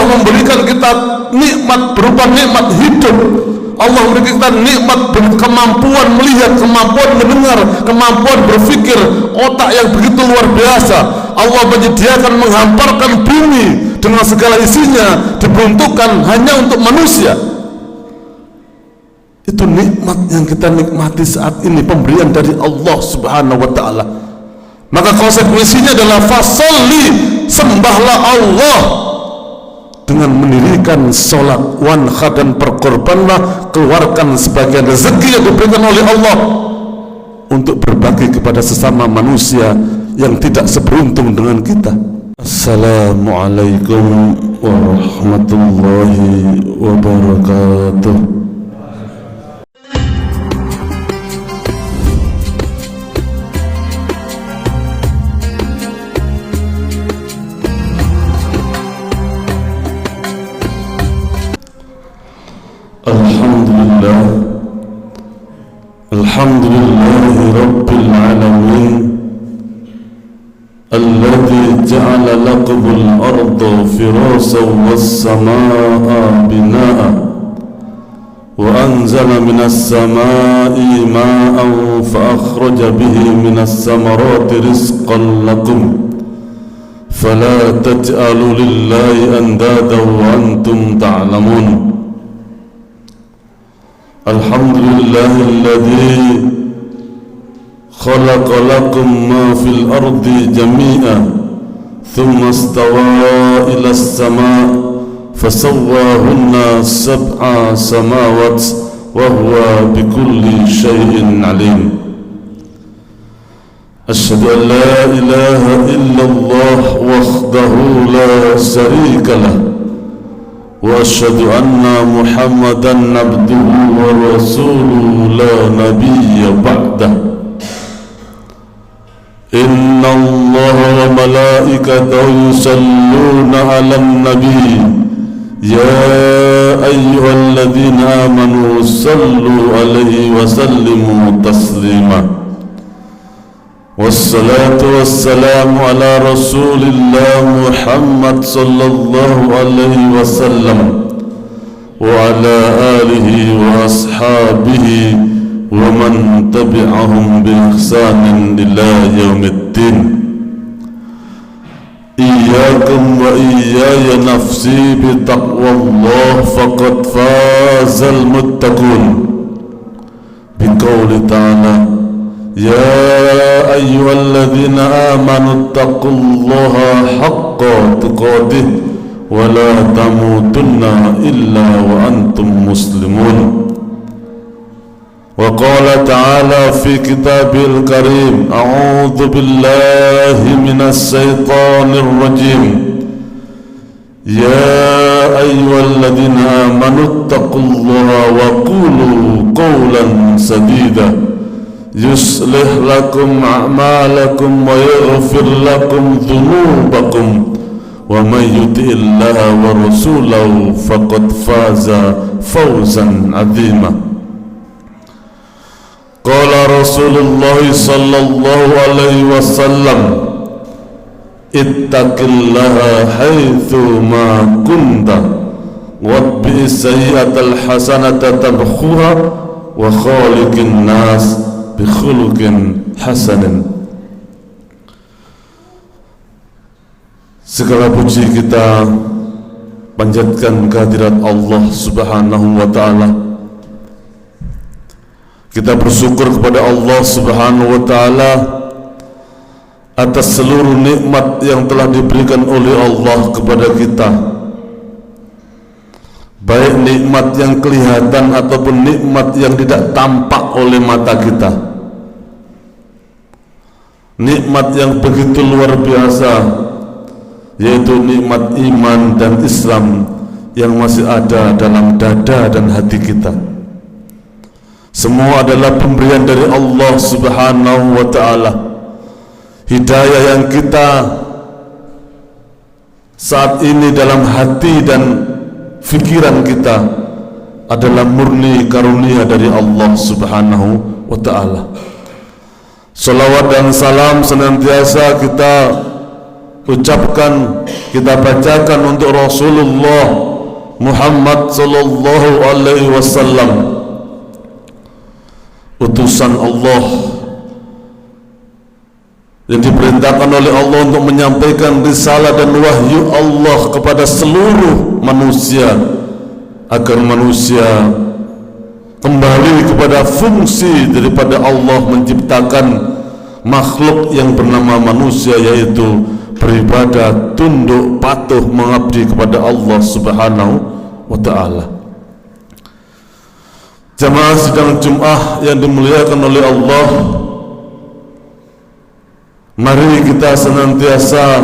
memberikan kita nikmat berupa nikmat hidup. Allah memberikan kita nikmat kemampuan melihat, kemampuan mendengar, kemampuan berpikir, otak yang begitu luar biasa. Allah menyediakan, menghamparkan bumi dengan segala isinya, diperuntukkan hanya untuk manusia. Itu nikmat yang kita nikmati saat ini, pemberian dari Allah Subhanahu wa ta'ala. Maka konsekuensinya adalah fasolli, sembahlah Allah dengan mendirikan sholat, wanha, dan berkorbanlah, keluarkan sebagian rezeki yang diberikan oleh Allah untuk berbagi kepada sesama manusia yang tidak seberuntung dengan kita. Assalamualaikum warahmatullahi wabarakatuh. Alhamdulillahi Rabbil Alamin alladhi ja'ala lakumul arda firasan was samaa binaa wa anzala minas samaa'i ma'an fa akhraja bihi minas samarati rizqan lakum fala taj'alu lillahi andadan wa antum ta'lamun. Alhamdulillahi alladhi khalaqa lakum ma fil ardi jami'an thumma istawa ila as-sama' fasawwahunna sab'a samawat wa huwa bikulli shay'in alim. Asyhadu an la ilaha illallah wahdahu la sharika lah wa asyhadu anna Muhammadan abduhu wa rasuluhu la nabiyya ba'dah. Inna Allaha wa malaikatahu yusalluna 'alan nabiy ya ayyuhalladzina amanu sallu 'alaihi wa sallimu taslima. Wassalatu wassalamu ala rasulillah Muhammad sallallahu alaihi wasallam wa ala alihi wa ashabihi wa man tabi'ahum bi ihsanin ila yaumiddin. Iyyakum wa iyaya nafsi bi taqwallah faqad fazal muttaqun. Bi qouli ta'ala يا أيها الذين آمنوا اتقوا الله حق تقاته ولا تموتن إلا وأنتم مسلمون. وقال تعالى في كتابه الكريم أعوذ بالله من الشيطان الرجيم يا أيها الذين آمنوا اتقوا الله وقولوا قولا سديدا يصلح لكم أعمالكم ويغفر لكم ذنوبكم ومن يطع الله ورسوله فقد فاز فوزا عظيما. قال رسول الله صلى الله عليه وسلم اتق الله حيث ما كنت واتبع السيئة الحسنة تمحوها وخالق الناس bikhuluqin hasanin. Segala puji kita panjatkan kehadirat Allah Subhanahu wa ta'ala. Kita bersyukur kepada Allah Subhanahu wa ta'ala atas seluruh nikmat yang telah diberikan oleh Allah kepada kita, baik nikmat yang kelihatan ataupun nikmat yang tidak tampak oleh mata kita. Nikmat yang begitu luar biasa, yaitu nikmat iman dan Islam yang masih ada dalam dada dan hati kita. Semua adalah pemberian dari Allah Subhanahu wa ta'ala. Hidayah yang kita saat ini dalam hati dan fikiran kita adalah murni karunia dari Allah Subhanahu wa ta'ala. Salawat dan salam senantiasa kita ucapkan, kita bacakan untuk Rasulullah Muhammad sallallahu alaihi wasallam, utusan Allah yang diperintahkan oleh Allah untuk menyampaikan risalah dan wahyu Allah kepada seluruh manusia, agar manusia kembali kepada fungsi daripada Allah menciptakan makhluk yang bernama manusia, yaitu beribadah, tunduk, patuh, mengabdi kepada Allah Subhanahu wa ta'ala. Jamaah sidang Jum'ah yang dimuliakan oleh Allah, mari kita senantiasa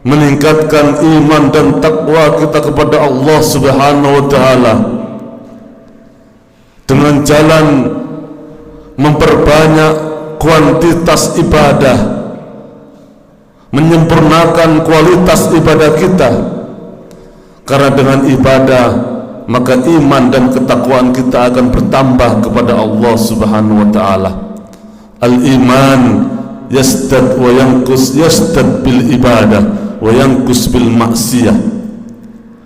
meningkatkan iman dan takwa kita kepada Allah Subhanahu wa ta'ala dengan jalan memperbanyak kuantitas ibadah, menyempurnakan kualitas ibadah kita, karena dengan ibadah maka iman dan ketakwaan kita akan bertambah kepada Allah Subhanahu wa ta'ala. Al-iman yastad wa yanqus, yastad bil ibadah wa yanqus bil maksiyah.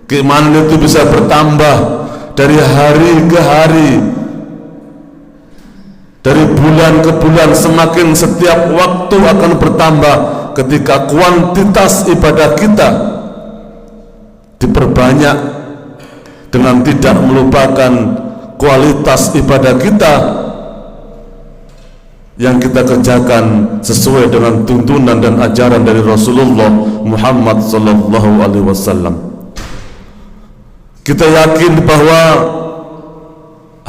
Keimanan itu bisa bertambah dari hari ke hari, dari bulan ke bulan, semakin setiap waktu akan bertambah ketika kuantitas ibadah kita diperbanyak dengan tidak melupakan kualitas ibadah kita yang kita kerjakan sesuai dengan tuntunan dan ajaran dari Rasulullah Muhammad sallallahu alaihi wasallam. Kita yakin bahwa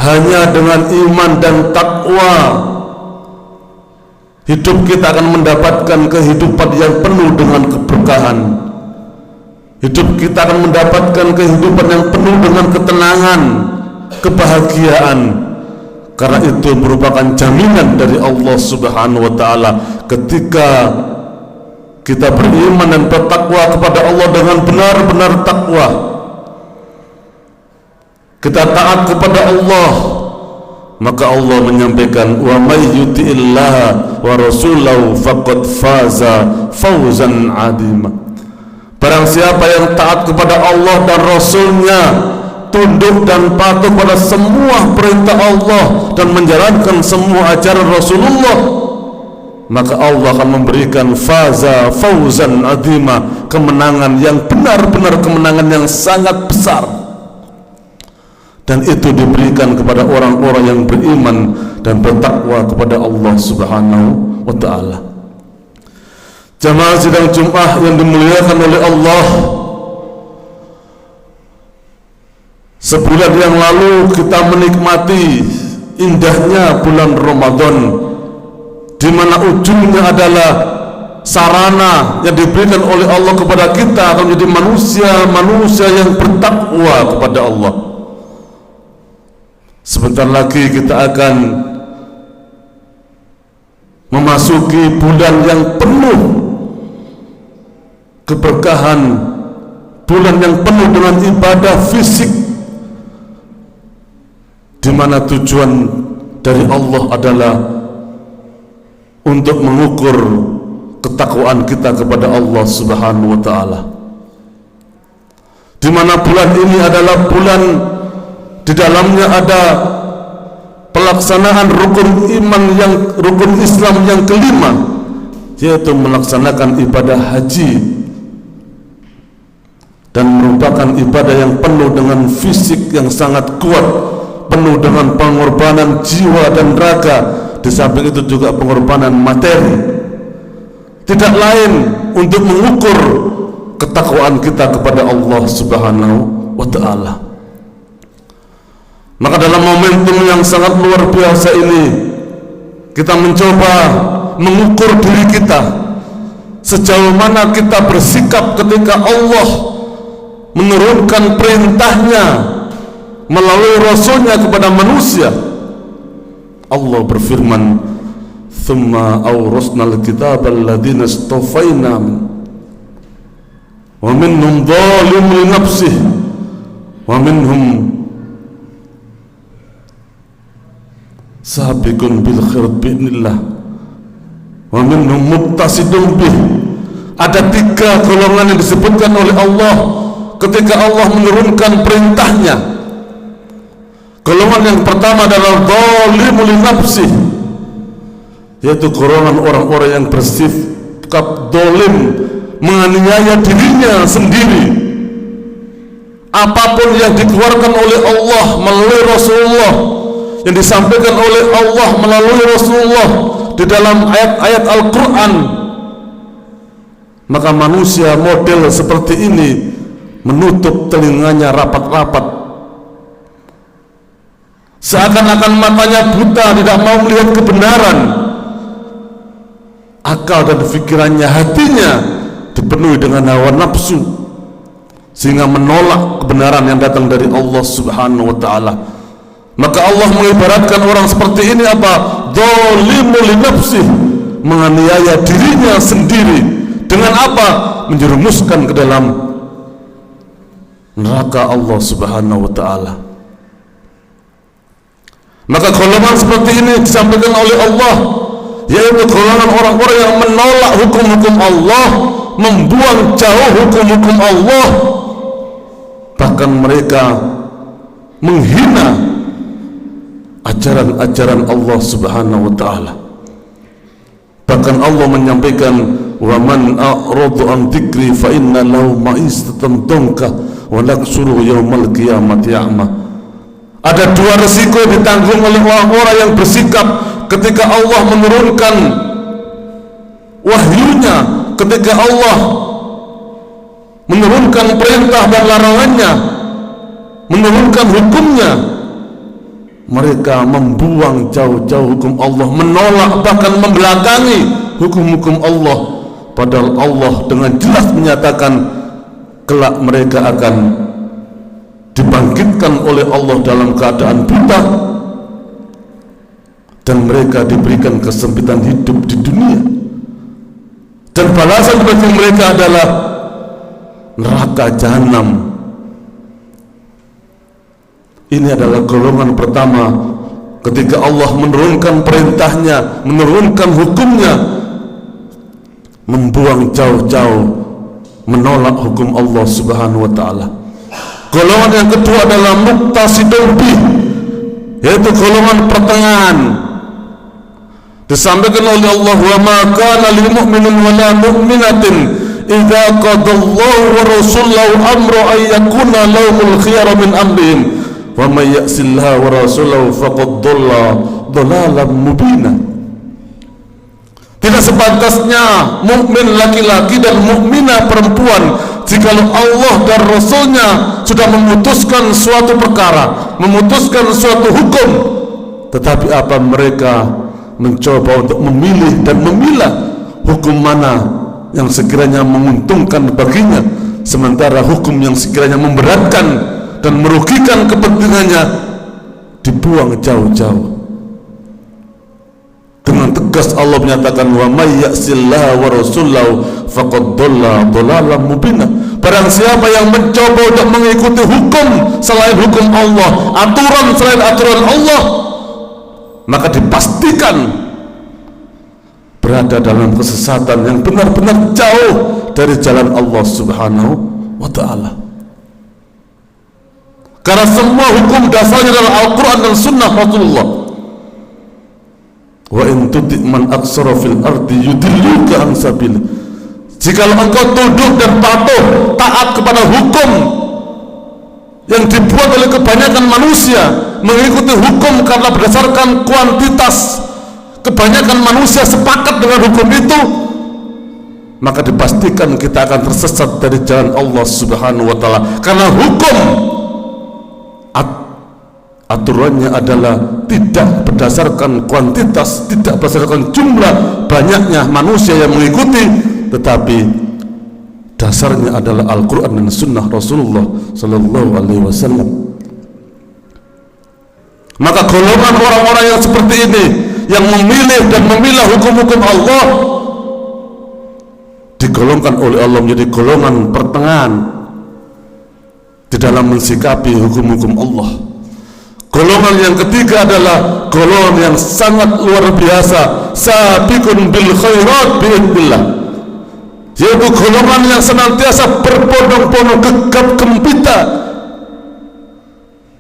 hanya dengan iman dan takwa hidup kita akan mendapatkan kehidupan yang penuh dengan keberkahan. Hidup kita akan mendapatkan kehidupan yang penuh dengan ketenangan, kebahagiaan. Karena itu merupakan jaminan dari Allah Subhanahu wa ta'ala ketika kita beriman dan bertakwa kepada Allah dengan benar-benar takwa. Kita taat kepada Allah, maka Allah menyampaikan, wa may yuti'illaha wa rasulahu faqad faza fawzan 'azima. Barang siapa yang taat kepada Allah dan Rasulnya, tunduk dan patuh pada semua perintah Allah dan menjalankan semua ajaran Rasulullah, maka Allah akan memberikan faza fawzan 'azima, kemenangan yang benar-benar kemenangan yang sangat besar. Dan itu diberikan kepada orang-orang yang beriman dan bertakwa kepada Allah Subhanahu wa ta'ala. Jamaah sidang Jum'ah yang dimuliakan oleh Allah, sebulan yang lalu kita menikmati indahnya bulan Ramadan, di mana ujungnya adalah sarana yang diberikan oleh Allah kepada kita akan menjadi manusia yang bertakwa kepada Allah. Sebentar lagi kita akan memasuki bulan yang penuh keberkahan, bulan yang penuh dengan ibadah fisik, di mana tujuan dari Allah adalah untuk mengukur ketakwaan kita kepada Allah Subhanahu wa ta'ala. Di mana bulan ini adalah bulan di dalamnya ada pelaksanaan rukun Islam yang kelima, yaitu melaksanakan ibadah haji, dan merupakan ibadah yang penuh dengan fisik yang sangat kuat, penuh dengan pengorbanan jiwa dan raga, di samping itu juga pengorbanan materi, tidak lain untuk mengukur ketakwaan kita kepada Allah Subhanahu wa ta'ala. Maka dalam momentum yang sangat luar biasa ini, kita mencoba mengukur diri kita, sejauh mana kita bersikap ketika Allah menurunkan perintahnya melalui Rasulnya kepada manusia. Allah berfirman, "Tsumma awrasnal kitaba alladziina istafaina wa minhum dzalimun li nafsihi wa minhum sabiqun bil khairat bi'nillah wa minhum muqtasidun bih Ada 3 golongan yang disebutkan oleh Allah ketika Allah menurunkan perintahnya. Golongan yang pertama adalah zalimul li nafsih, yaitu golongan orang-orang yang bersikap zalim, menganiaya dirinya sendiri. Apapun yang dikeluarkan oleh Allah melalui Rasulullah, yang disampaikan oleh Allah melalui Rasulullah di dalam ayat-ayat Al-Quran, maka manusia model seperti ini menutup telinganya rapat-rapat, seakan-akan matanya buta, tidak mau melihat kebenaran. Akal dan pikirannya, hatinya dipenuhi dengan hawa nafsu, sehingga menolak kebenaran yang datang dari Allah Subhanahu wa ta'ala. Maka Allah mengibaratkan orang seperti ini apa? Zalimul li nafsih, menganiaya dirinya sendiri. Dengan apa? Menjerumuskan ke dalam neraka Allah Subhanahu wa ta'ala. Maka golongan seperti ini disampaikan oleh Allah, yaitu golongan orang-orang yang menolak hukum-hukum Allah, membuang jauh hukum-hukum Allah, bahkan mereka menghina ajaran-ajaran Allah Subhanahu wa ta'ala. Bahkan Allah menyampaikan, wa man a'radu an dzikri fa inna lahu ma'isatan dhanka wa nahsyuruhu yaumal qiyamati a'ma. Ada 2 resiko yang ditanggung oleh orang-orang yang bersikap ketika Allah menurunkan wahyunya, ketika Allah menurunkan perintah dan larangannya, menurunkan hukumnya. Mereka membuang jauh-jauh hukum Allah, menolak bahkan membelakangi hukum-hukum Allah, padahal Allah dengan jelas menyatakan kelak mereka akan dibangkitkan oleh Allah dalam keadaan buta, dan mereka diberikan kesempitan hidup di dunia, dan balasan bagi mereka adalah neraka jahanam. Ini adalah golongan pertama ketika Allah menurunkan perintahnya, menurunkan hukumnya, membuang jauh-jauh, menolak hukum Allah Subhanahu wa ta'ala. Golongan yang kedua adalah muqtasidun bih, yaitu golongan pertengahan. Disampaikan oleh Allah, wa ma kana lil mu'minin wa la mu'minatin idza qadallahu wa rasuluhu amra ay yakuna lahumul khiyara min amrihim wa may ya'sillaha wa rasulahu faqad dhalla dhalalan mubina. Tidak sepantasnya mukmin laki-laki dan mukminah perempuan jikalau Allah dan Rasulnya sudah memutuskan suatu perkara, memutuskan suatu hukum, tetapi apa mereka mencoba untuk memilih dan memilah hukum mana yang sekiranya menguntungkan baginya, sementara hukum yang sekiranya memberatkan dan merugikan kepentingannya dibuang jauh-jauh. Dengan tegas Allah menyatakan, wa may ya'sillaha wa rasulahu faqad dhalla dhalalan mubina. Barang siapa yang mencoba untuk mengikuti hukum selain hukum Allah, aturan selain aturan Allah, maka dipastikan berada dalam kesesatan yang benar-benar jauh dari jalan Allah Subhanahu wa ta'ala. Karena semua hukum dasarnya adalah Al-Quran dan Sunnah Rasulullah. Wa in tuti' man aksara fil ardi yudilluka an sabil. Jikalau engkau tunduk dan patuh taat kepada hukum yang dibuat oleh kebanyakan manusia, mengikuti hukum karena berdasarkan kuantitas, kebanyakan manusia sepakat dengan hukum itu, maka dipastikan kita akan tersesat dari jalan Allah Subhanahu wa ta'ala. Karena hukum aturannya adalah tidak berdasarkan kuantitas, tidak berdasarkan jumlah banyaknya manusia yang mengikuti, tetapi dasarnya adalah Al-Quran dan Sunnah Rasulullah Sallallahu Alaihi Wasallam. Maka golongan orang-orang yang seperti ini, yang memilih dan memilah hukum-hukum Allah, digolongkan oleh Allah menjadi golongan pertengahan di dalam mensikapi hukum-hukum Allah. Golongan yang ketiga adalah golongan yang sangat luar biasa, sabiqun bil khairat bi'idillah, yaitu golongan yang senantiasa berbondong-bondong gegap gempita.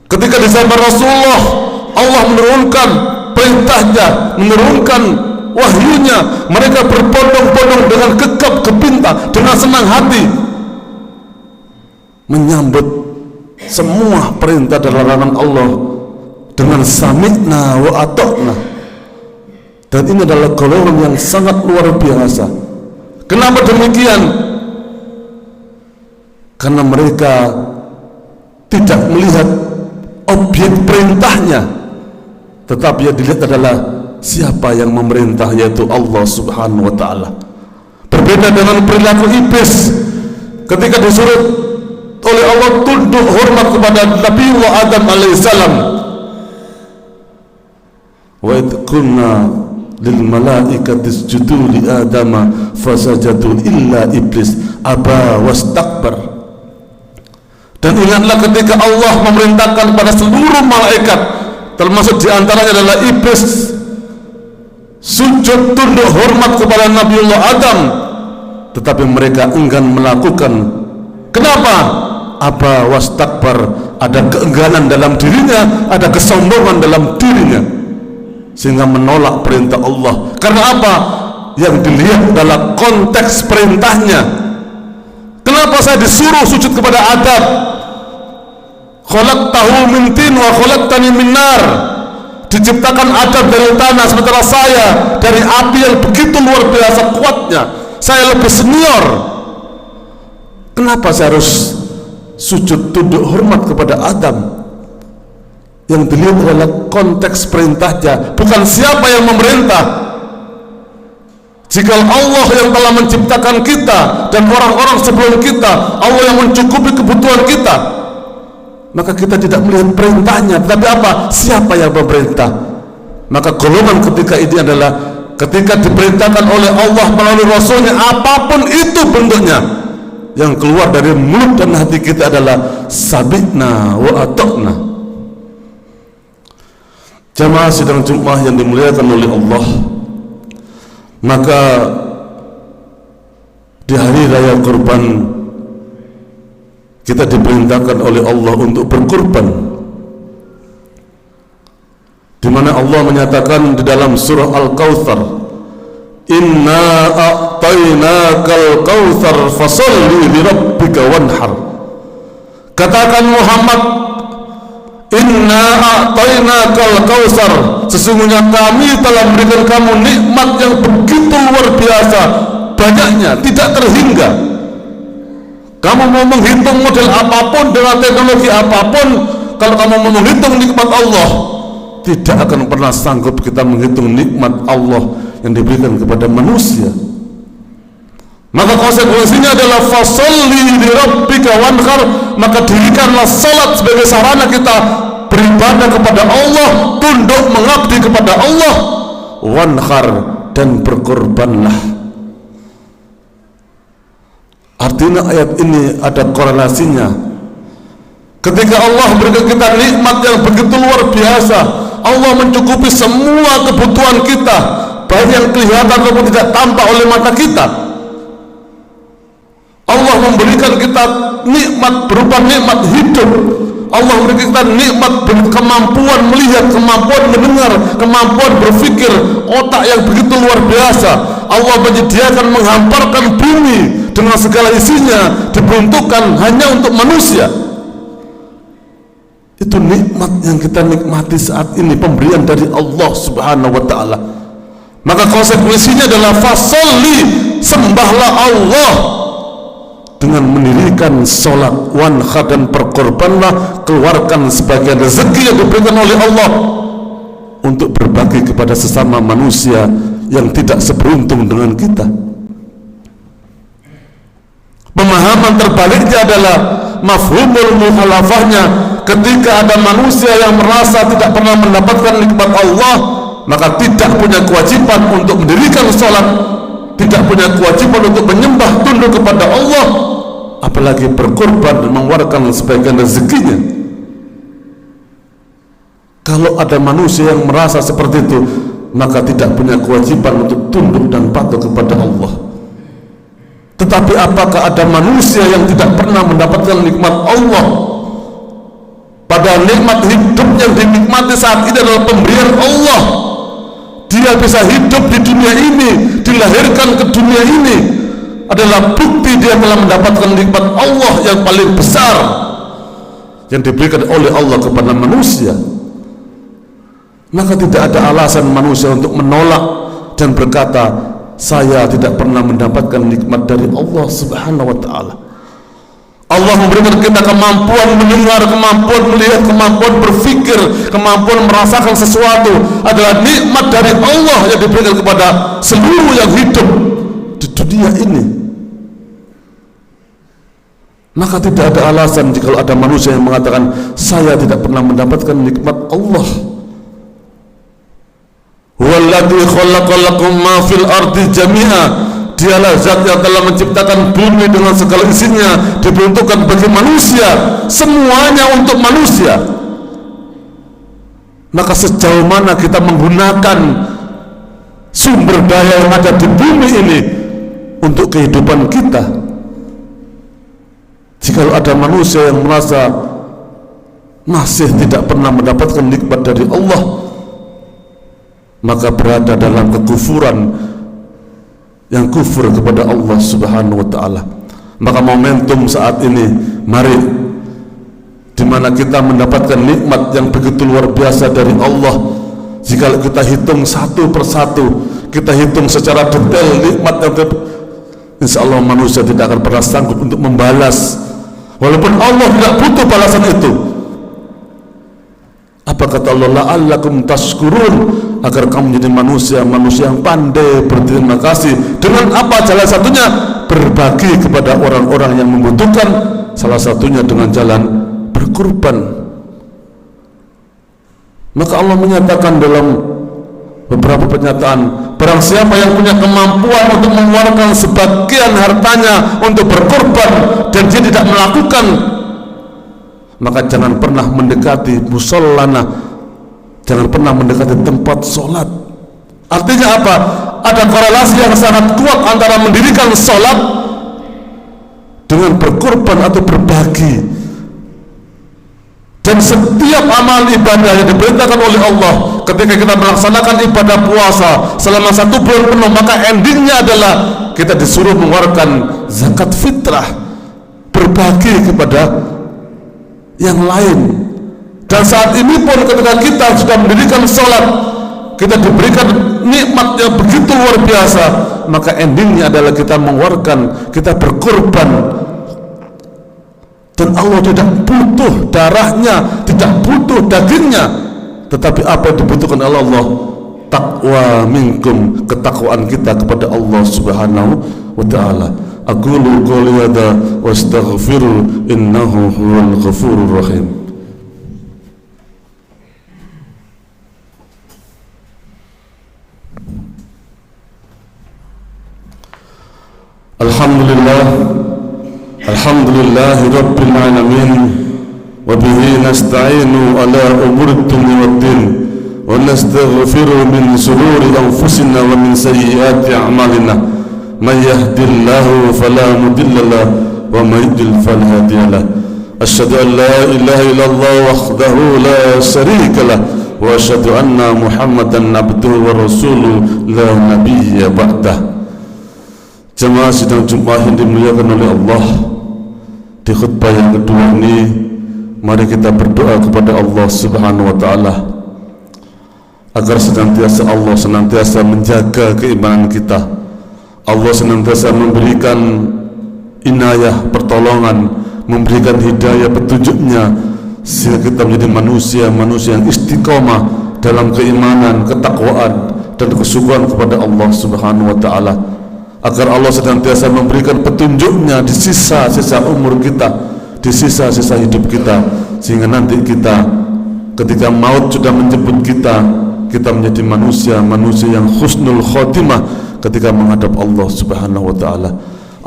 Ketika di zaman Rasulullah Allah menurunkan perintahnya, menurunkan wahyunya, mereka berbondong-bondong dengan gegap gempita, dengan senang hati menyambut semua perintah dan larangan Allah dengan sami'na wa ata'na. Dan ini adalah golongan yang sangat luar biasa. Kenapa demikian? Karena mereka tidak melihat objek perintahnya, tetapi yang dilihat adalah siapa yang memerintah, yaitu Allah Subhanahu wa ta'ala. Berbeda dengan perilaku iblis ketika disuruh oleh Allah tunduk hormat kepada Nabi Adam alaihissalam. Wa idh qulna lil malaikati isjudu li adama fasajadu illa iblis aba wastakbar. Dan ingatlah ketika Allah memerintahkan kepada seluruh malaikat, termasuk diantaranya adalah iblis, sujud tunduk hormat kepada Nabiullah Adam, tetapi mereka enggan melakukan. Kenapa? Aba wastakbar, ada keengganan dalam dirinya, ada kesombongan dalam dirinya, sehingga menolak perintah Allah. Karena apa? Yang dilihat adalah konteks perintahnya. Kenapa saya disuruh sujud kepada Adam? Khalaqtahu min tin wa khalaqtani min nar. Diciptakan Adam dari tanah, sementara saya dari api yang begitu luar biasa kuatnya. Saya lebih senior. Kenapa saya harus sujud tunduk hormat kepada Adam? Yang dilihat adalah konteks perintahnya, bukan siapa yang memerintah. Jika Allah yang telah menciptakan kita dan orang-orang sebelum kita, Allah yang mencukupi kebutuhan kita, maka kita tidak melihat perintahnya, tetapi apa? Siapa yang memerintah? Maka golongan ketika ini adalah ketika diperintahkan oleh Allah melalui Rasulnya, apapun itu bentuknya, yang keluar dari mulut dan hati kita adalah sabitna wa atokna. Jamaah sidang Jumat yang dimuliakan oleh Allah, maka di hari raya kurban kita diperintahkan oleh Allah untuk berkurban, di mana Allah menyatakan di dalam surah Al-Kautsar, inna a'tainakal kautsar fasalli li rabbika wanhar. Katakan Muhammad, inna a'tainakal kautsar, sesungguhnya kami telah memberikan kamu nikmat yang begitu luar biasa banyaknya, tidak terhingga. Kamu mau menghitung model apapun, dengan teknologi apapun, kalau kamu mau menghitung nikmat Allah, tidak akan pernah sanggup kita menghitung nikmat Allah yang diberikan kepada manusia. Maka konsekuensinya adalah fasolli li rabbika wanhar, maka dirikanlah salat sebagai sarana kita beribadah kepada Allah, tunduk mengabdi kepada Allah, wanhar, dan berkorbanlah. Artinya ayat ini ada korelasinya. Ketika Allah berikan kita nikmat yang begitu luar biasa, Allah mencukupi semua kebutuhan kita, baik yang kelihatan maupun tidak tampak oleh mata kita. Allah memberikan kita nikmat berupa nikmat hidup. Allah memberikan kita nikmat kemampuan melihat, kemampuan mendengar, kemampuan berpikir, otak yang begitu luar biasa. Allah menyediakan, menghamparkan bumi dengan segala isinya, diperuntukkan hanya untuk manusia. Itu nikmat yang kita nikmati saat ini, pemberian dari Allah Subhanahu wa ta'ala. Maka konsekuensinya adalah fasolli, sembahlah Allah dengan mendirikan sholat, wanhar, dan berkorbanlah, keluarkan sebagian rezeki yang diberikan oleh Allah untuk berbagi kepada sesama manusia yang tidak seberuntung dengan kita. Pemahaman terbaliknya adalah mafhumul mukhalafahnya, ketika ada manusia yang merasa tidak pernah mendapatkan nikmat Allah, maka tidak punya kewajiban untuk mendirikan sholat, tidak punya kewajiban untuk menyembah tunduk kepada Allah, apalagi berkorban dan mengeluarkan sebagian rezekinya. Kalau ada manusia yang merasa seperti itu, maka tidak punya kewajiban untuk tunduk dan patuh kepada Allah. Tetapi apakah ada manusia yang tidak pernah mendapatkan nikmat Allah? Padahal nikmat hidup yang dinikmati saat ini adalah pemberian Allah. Dia bisa hidup di dunia ini, dilahirkan ke dunia ini, adalah bukti dia telah mendapatkan nikmat Allah yang paling besar yang diberikan oleh Allah kepada manusia. Maka tidak ada alasan manusia untuk menolak dan berkata, saya tidak pernah mendapatkan nikmat dari Allah Subhanahu wa ta'ala. Allah memberikan kita kemampuan mendengar, kemampuan melihat, kemampuan berpikir, kemampuan merasakan sesuatu adalah nikmat dari Allah yang diberikan kepada seluruh yang hidup di dunia ini. Maka tidak ada alasan jika ada manusia yang mengatakan saya tidak pernah mendapatkan nikmat Allah. Walladzi khalaqalakum ma fil ardi jami'a, dialah zat yang telah menciptakan bumi dengan segala isinya, diperuntukkan bagi manusia, semuanya untuk manusia. Maka sejauh mana kita menggunakan sumber daya yang ada di bumi ini untuk kehidupan kita? Jika ada manusia yang merasa masih tidak pernah mendapatkan nikmat dari Allah, maka berada dalam kekufuran yang kufur kepada Allah Subhanahu wa ta'ala. Maka momentum saat ini, mari, di mana kita mendapatkan nikmat yang begitu luar biasa dari Allah. Jika kita hitung satu persatu, kita hitung secara detail nikmat yang insya Allah manusia tidak akan pernah sanggup untuk membalas, walaupun Allah tidak butuh balasan itu. Apa kata Allah? La'allakum tashkurun, agar kamu menjadi manusia yang pandai berterima kasih. Dengan apa? Salah satunya berbagi kepada orang-orang yang membutuhkan, salah satunya dengan jalan berkurban. Maka Allah menyatakan dalam beberapa pernyataan, barang siapa yang punya kemampuan untuk mengeluarkan sebagian hartanya untuk berkorban dan dia tidak melakukan, maka jangan pernah mendekati musallana, jangan pernah mendekati tempat sholat. Artinya apa? Ada korelasi yang sangat kuat antara mendirikan sholat dengan berkorban atau berbagi. Dan setiap amal ibadah yang diperintahkan oleh Allah, ketika kita melaksanakan ibadah puasa selama 1 bulan penuh, maka endingnya adalah kita disuruh mengeluarkan zakat fitrah, berbagi kepada yang lain. Dan saat ini pun ketika kita sudah mendirikan sholat, kita diberikan nikmat yang begitu luar biasa, maka endingnya adalah kita mengeluarkan, kita berkorban. Dan Allah tidak butuh darahnya, tidak butuh dagingnya, tetapi apa yang dibutuhkan oleh Allah? Taqwa minkum, ketakwaan kita kepada Allah Subhanahu wa ta'ala. Aqulu qouli hadza wa astaghfiru innahu huwal ghafurur rahim. Alhamdulillahi rabbil alamin, wa bihi nasta'inu ala umuri dunya waddin, wa nastaghfiru min shururi anfusina wa min sayyiati a'malina. Man yahdihillahu fala mudilla lahu wa man yudlil fala hadiya lahu. Asyhadu an la ilaha illallah wahdahu la syarika lahu wa asyhadu anna Muhammadan abduhu wa rasuluhu la nabiyya ba'dah. Jemaah sidang Jumat yang dimuliakan oleh Allah, di khutbah yang kedua ini mari kita berdoa kepada Allah Subhanahu wa ta'ala agar Allah senantiasa menjaga keimanan kita. Allah senantiasa memberikan inayah, pertolongan, memberikan hidayah, petunjuknya, sehingga kita menjadi manusia yang istiqomah dalam keimanan, ketakwaan dan kesyukuran kepada Allah Subhanahu wa ta'ala. Agar Allah senantiasa memberikan petunjuknya di sisa-sisa umur kita, di sisa-sisa hidup kita, sehingga nanti kita ketika maut sudah menjemput kita menjadi manusia yang husnul khotimah ketika menghadap Allah Subhanahu wa ta'ala.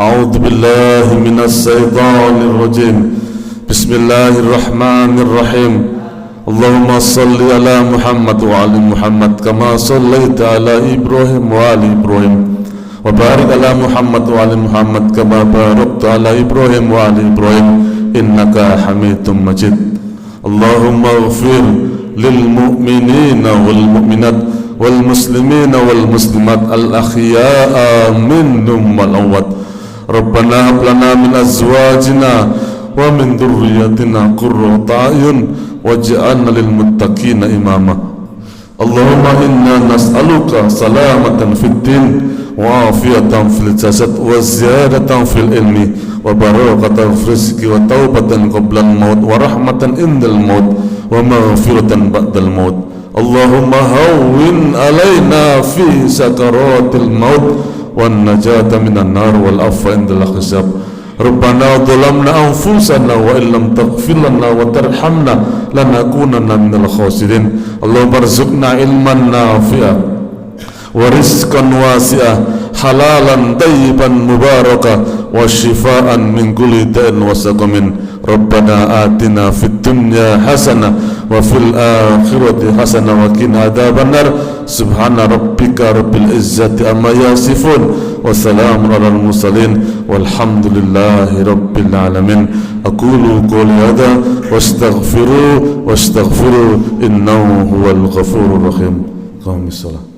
A'udzu billahi minas syaitonir rajim. Bismillahirrahmanirrahim. Allahumma salli ala Muhammad wa ali Muhammad kama sallaita ala Ibrahim wa ali Ibrahim wa barik ala Muhammad wa ali Muhammad kama barakta ala Ibrahim wa ali Ibrahim innaka Hamidum Majid. Allahumma ighfir lil mu'minina wal mu'minat wal muslimina wal muslimat al ahya'a minhum wal amwat. Rabbana hab lana min azwajina wa min dhurriyyatina qurrata a'yun waj'alna lil muttaqina imama. Allahumma inna nas'aluka salamatan fid din wa afiyatan fil jasad wa ziyadatan fil ilmi wa barakatan fil rizqi wa taubatan qabla al maut wa rahmatan indal maut wa maghfiratan ba'dal maut. Allahumma hawwin alaina fi sakaratil maut wan najata minan nar wal afwa indal hisab. Rabbana dhalamna anfusana wa illam taghfir lana wa tarhamna lanakunanna minal khasirin. Allahumma arzuqna ilman nafi'a wa rizqan wasi'a halalan tayyiban mubaraka wa shifaan min kulli da'in wa saqamin. Rabbana atina fid dunya hasanah wa fil akhirati hasanah wa qina adzabannar. Subhana rabbika rabbil izzati amma yasifun wa salamun alal mursalin walhamdulillahi rabbil alamin. Aqulu qawli hadha wastaghfiru innahu huwal ghafurur rahim. Qamis salat.